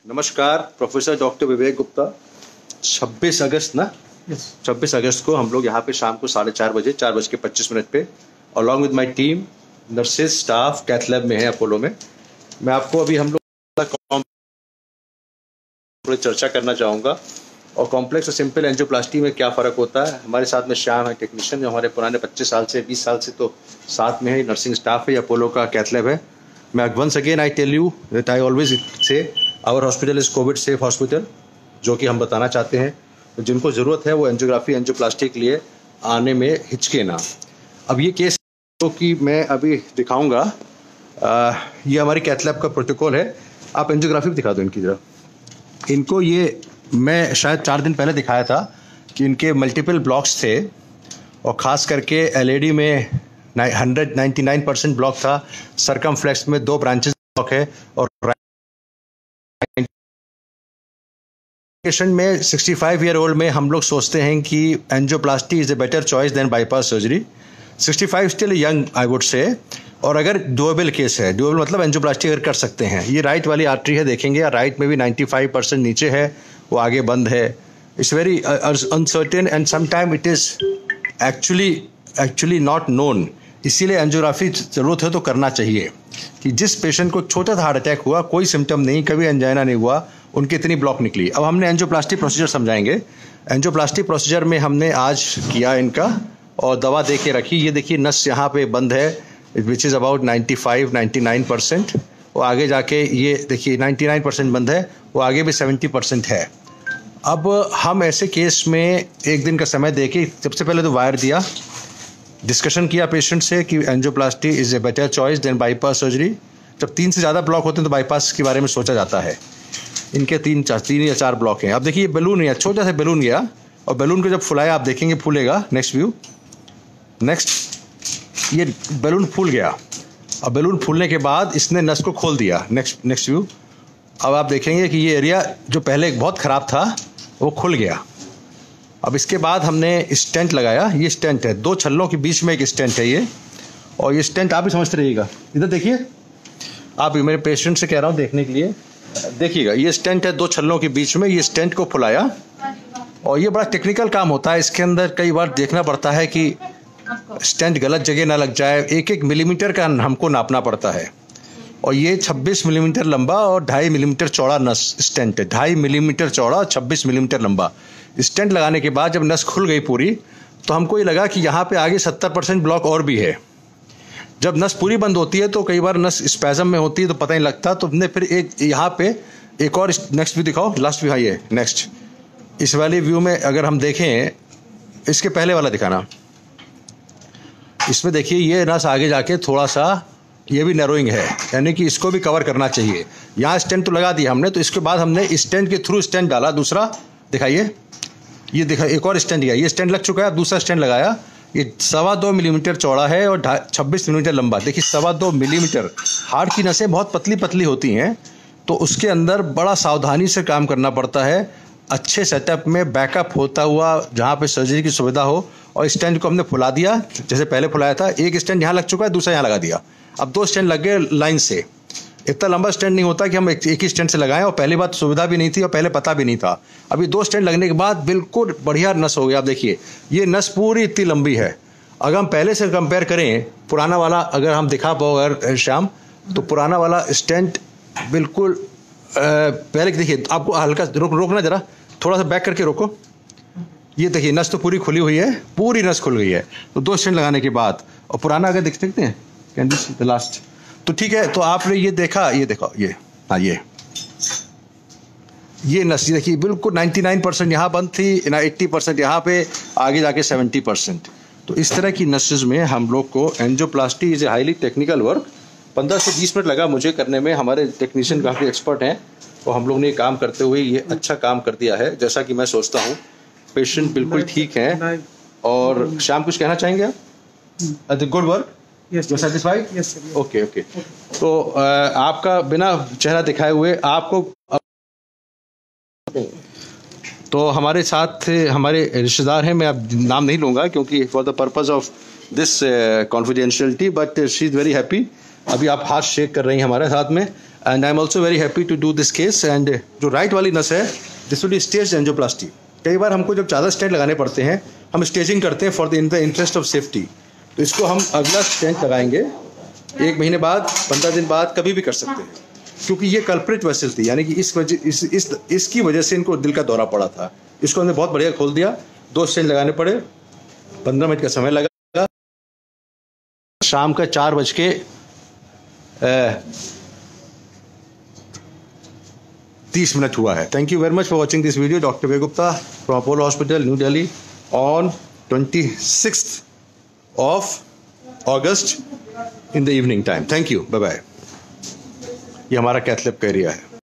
नमस्कार, professor doctor विवेक गुप्ता। 26 अगस्त ना 26 अगस्त को हम लोग यहाँ पे शाम को 4:30 बजे 4:25 पे along with my team nurses staff cath lab में है अपोलो में। मैं आपको अभी हम लोग थोड़ी चर्चा करना चाहूँगा और कॉम्प्लेक्स और सिंपल एंजियोप्लास्टी में क्या फ़र्क होता है। हमारे साथ में श्याम है टेक्नीशियन, जो हमारे पुराने 25 साल से 20 साल से तो साथ में है, नर्सिंग स्टाफ है, अपोलो का कैथ लैब है। मैं once again I tell you that I always say our hospital is COVID safe hospital, जो कि हम बताना चाहते हैं। तो जिनको ज़रूरत है वो एंजियोग्राफी एंजियोप्लास्टी के लिए आने में हिचके ना। अब ये केस जो कि मैं अभी दिखाऊंगा, ये हमारी कैथ लैब का प्रोटोकॉल है। आप एंजियोग्राफी भी दिखा दो इनकी जरा। इनको ये मैं शायद 4 दिन पहले दिखाया था कि इनके मल्टीपल ब्लॉक्स थे और ख़ास करके एलएडी में 199% ब्लॉक था, सरकमफ्लेक्स में 2 ब्रांचेस ब्लॉक है और पेशेंट में 65 ईयर ओल्ड में हम लोग सोचते हैं कि angioplasty is a better choice than bypass surgery. 65 still young I would say. और अगर डुएबल केस है, डुएबल मतलब एंजियोप्लास्टी अगर कर सकते हैं। ये राइट वाली आर्टरी है, देखेंगे राइट में भी 95% नीचे है, वो आगे बंद है। It's very uncertain and sometime it is actually not known. इसीलिए एंजियोग्राफी ज़रूरत है तो करना चाहिए कि जिस पेशेंट को छोटा सा हार्ट अटैक हुआ, कोई सिम्टम नहीं, कभी एंजाइना नहीं हुआ, उनकी इतनी ब्लॉक निकली। अब हमने एंजियोप्लास्टी प्रोसीजर समझाएंगे। एंजियोप्लास्टी प्रोसीजर में हमने आज किया इनका और दवा दे के रखी। ये देखिए नस यहाँ पे बंद है, विच इज़ अबाउट 95-99%। वो आगे जाके ये देखिए 99% बंद है, वो आगे भी 70% है। अब हम ऐसे केस में 1 दिन का समय दे के सबसे पहले तो वायर दिया, डिस्कशन किया पेशेंट से कि angioplasty is a better choice than bypass surgery. जब 3 से ज़्यादा ब्लॉक होते हैं तो बाईपास के बारे में सोचा जाता है। इनके 3 या 4 ब्लॉक हैं। अब देखिए बैलून गया, छोटा सा बैलून गया और बैलून को जब फुलाया आप देखेंगे फूलेगा। नेक्स्ट व्यू, नेक्स्ट, ये बैलून फूल गया और बैलून फूलने के बाद इसने नस को खोल दिया। Next view. अब आप देखेंगे कि ये एरिया जो पहले बहुत ख़राब था वो खुल गया। अब इसके बाद हमने स्टेंट लगाया। ये स्टेंट है, 2 छल्लों के बीच में एक स्टेंट है ये। और ये स्टेंट आप भी समझते रहिएगा। इधर देखिए, आप मेरे पेशेंट से कह रहा हूँ देखने के लिए, देखिएगा ये स्टेंट है 2 छल्लों के बीच में। ये स्टेंट को फुलाया और ये बड़ा टेक्निकल काम होता है। इसके अंदर कई बार देखना पड़ता है कि स्टेंट गलत जगह ना लग जाए। 1-1 मिलीमीटर का हमको नापना पड़ता है। और ये 26 मिलीमीटर लंबा और 2.5 मिलीमीटर चौड़ा नस स्टेंट है। 2.5 मिलीमीटर चौड़ा, 26 मिलीमीटर लंबा। स्टेंट लगाने के बाद जब नस खुल गई पूरी, तो हमको ये लगा कि यहाँ पे आगे 70% ब्लॉक और भी है। जब नस पूरी बंद होती है तो कई बार नस स्पैज़म में होती है तो पता नहीं लगता। तो हमने फिर एक यहाँ पे एक और नेक्स्ट व्यू दिखाओ, लास्ट व्यू। हाँ, ये नेक्स्ट, इस वाले व्यू में अगर हम देखें, इसके पहले वाला दिखाना। इसमें देखिए ये नस आगे जाके थोड़ा सा ये भी नैरोइंग है, यानी कि इसको भी कवर करना चाहिए। यहाँ स्टेंट तो लगा दिया हमने, तो इसके बाद हमने स्टेंट के थ्रू स्टेंट डाला। दूसरा दिखाइए, ये देखा एक और स्टेंट गया। ये स्टेंट लग चुका है, दूसरा स्टेंट लगाया। ये 2.25 मिलीमीटर चौड़ा है और 26 मिलीमीटर लंबा। देखिए 2.25 मिलीमीटर। हार्ट की नसें बहुत पतली पतली होती हैं, तो उसके अंदर बड़ा सावधानी से काम करना पड़ता है। अच्छे सेटअप में बैकअप होता हुआ जहाँ पे सर्जरी की सुविधा हो। और स्टेंट को हमने फुला दिया, जैसे पहले फुलाया था। एक स्टेंट यहाँ लग चुका है, दूसरा यहाँ लगा दिया। अब 2 स्टेंट लग गए लाइन से। इतना लंबा स्टेंट नहीं होता कि हम एक ही स्टेंट से लगाएं, और पहली बात सुविधा भी नहीं थी और पहले पता भी नहीं था। अभी 2 स्टेंट लगने के बाद बिल्कुल बढ़िया नस हो गया। आप देखिए ये नस पूरी इतनी लंबी है। अगर हम पहले से कंपेयर करें, पुराना वाला अगर हम दिखा पाओ अगर श्याम, तो पुराना वाला स्टेंट बिल्कुल पहले देखिए, आपको हल्का रोकना जरा, थोड़ा सा बैक करके रोको। ये देखिए नस तो पूरी खुली हुई है, पूरी नस खुल गई है। तो 2 स्टेंट लगाने के बाद, और पुराना अगर देख सकते हैं, कैन दिस द लास्ट, तो ठीक है। तो आपने ये देखा, ये देखो, ये हाँ, ये नस देखिए बिल्कुल 99% यहाँ बंद थी, 80% यहाँ पे, आगे जाके 70%। तो इस तरह की नसेज में हम लोग को angioplasty is a highly technical work. 15 से 20 मिनट लगा मुझे करने में। हमारे टेक्नीशियन काफ़ी एक्सपर्ट हैं और हम लोग ने काम करते हुए ये अच्छा काम कर दिया है, जैसा कि मैं सोचता हूँ। पेशेंट बिल्कुल ठीक हैं। और शाम कुछ कहना चाहेंगे आप? Good work, you satisfied? Yes sir. Okay. तो आपका बिना चेहरा दिखाए हुए आपको, तो हमारे साथ हमारे रिश्तेदार हैं, मैं अब नाम नहीं लूँगा क्योंकि for the purpose of this confidentiality, but she is very happy अभी आप हाथ शेक कर रही हैं हमारे साथ में, and I am also very happy to do this case. And जो राइट वाली नस है, this will be stage angioplasty. कई बार हमको जब ज़्यादा स्टेंट लगाने पड़ते हैं, हम स्टेजिंग करते हैं for the interest of safety. तो इसको हम अगला स्टेंट लगाएंगे 1 महीने बाद, 15 दिन बाद, कभी भी कर सकते हैं, क्योंकि ये कल्प्रिट वेसल थी, यानी कि इसकी वजह से इनको दिल का दौरा पड़ा था। इसको हमने बहुत बढ़िया खोल दिया, 2 स्टेंट लगाने पड़े, 15 मिनट का समय लगा। शाम का 4:30 हुआ है। Thank you very much for watching this video. Doctor Vivek Gupta from Apollo hospital, new Delhi, on 26th of August in the evening time. Thank you. Bye bye. ये हमारा कैथ लैब का एरिया है।